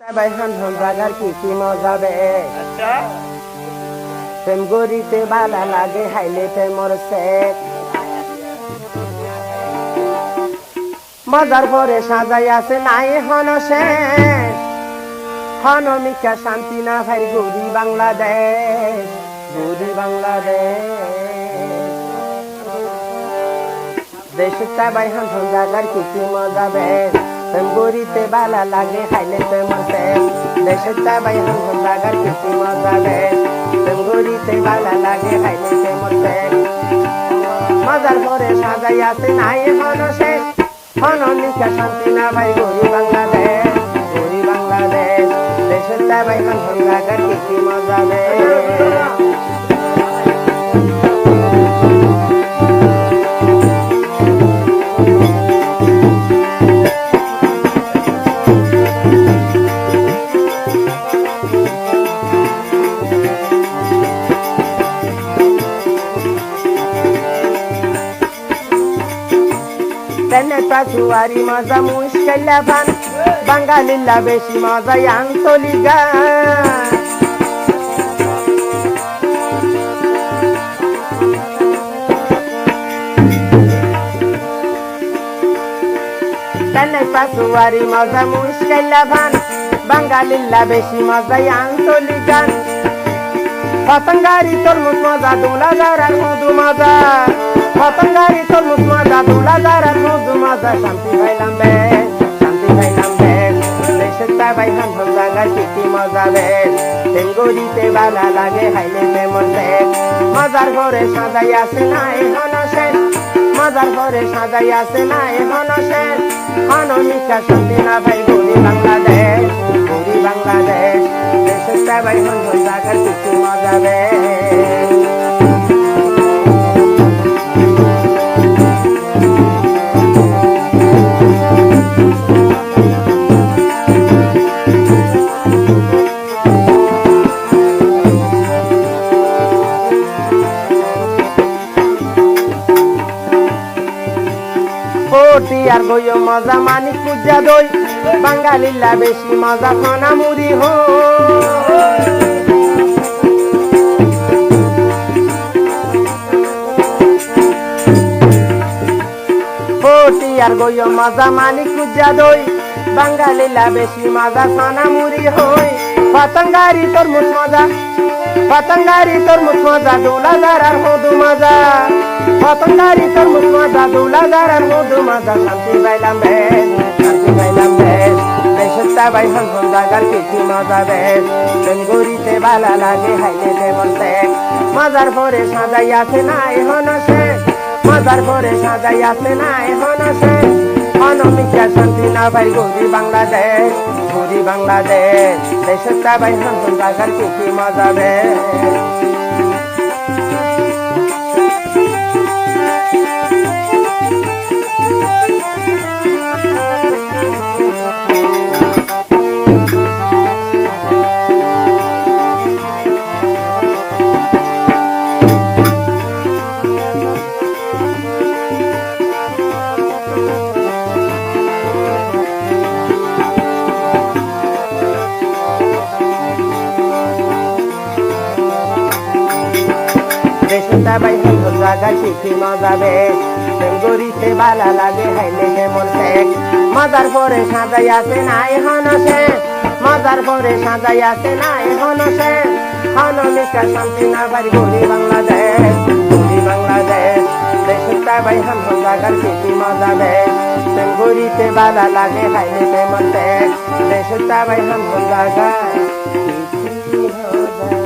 বাইহান জাগার কি মজা বে প্রেম গরিতে বালা লাগে হাইলে প্রেমর সে মজার পরে সাজাই আছে নাই হনসে হনমিকা শান্তি না ভাই গৌরী বাংলাদেশ গৌরী বাংলাদেশ দেশটা বাইহান জাগার কি মজা বে প্রেম গরিতে বালা লাগে হাইলে প্রেমর সে দেশটা বাইহান জাগার কি মজা বে প্রেম গরিতে বালা লাগে হাইলে প্রেমর সে মজার পরে সাজাই আছে নাই হনসে হনমিকা শান্তি না ভাই গৌরী বাংলাদেশ গৌরী বাংলাদেশ দেশটা বাইহান জাগার কি মজা বে পাচুয়ারি মজা মুশকিলা ভান বাঙালিলা বেশি মজা আঞ্চলিক গান পাচুয়ারি মজা মুশকিলা ভান বাঙালিলা বেশি মজা আঞ্চলিক গান পতঙ্গারি তরমুজ মজা দুলাদার আর মধু মজা পতঙ্গারি তরমুজ মজা দুলাদার আর মধু মজা শান্তি পাইলাম বে দেশটা বাইহান জাগার কি মজা বে তেঙ্গুরিতে বালা লাগে হাইলে প্রেমর সে মজার ঘরে সাজাই আছে নাই হনসে মজার ঘরে সাজাই আছে নাই হনসে হনমিকা শান্তি না ভাই গৌরী বাংলাদেশ গৌরী বাংলাদেশ দেশটা বাইহান জাগার কি মজা বে আর গইও মজা মানিক পূজা দই বাঙালিলা বেশি মজা খানা মুড়ি হো আর গইও মজা মানিক পূজা দই বাঙালিলা বেশি মজা খানা মুড়ি হই পতঙ্গারি তরমুজ মজা পতঙ্গারি তরমুজ মজা দুলাদার আর মধু মজা পতঙ্গারি তরমুজ মজা দুলাদার আর মধু মজা শান্তি পাইলাম বে দেশটা বাইহান জাগার কি মজা বে তেঙ্গুরিতে বালা লাগে হাইলে প্রেমর সে মজার পরে সাজাই আছে নাই হনসে মজার পরে সাজাই আছে নাই হনসে হনমিকা শান্তি না ভাই গৌরী বাংলাদেশ গৌরী বাংলাদেশ দেশটা বাইহান জাগার কি মজা বে দেশটা বাইহান জাগার কি মজা বে তেঙ্গুরিতে বালা লাগে হাইলে প্রেমর সে মজার পরে সাজাই আছে নাই হনসে মজার পরে সাজাই আছে নাই হনসে হনমিকা শান্তি না ভাই গৌরী বাংলাদেশ গৌরী বাংলাদেশ দেশটা বাইহান জাগার কি মজা বে তেঙ্গুরিতে বালা লাগে হাইলে প্রেমর সে দেশটা বাইহান জাগার কি মজা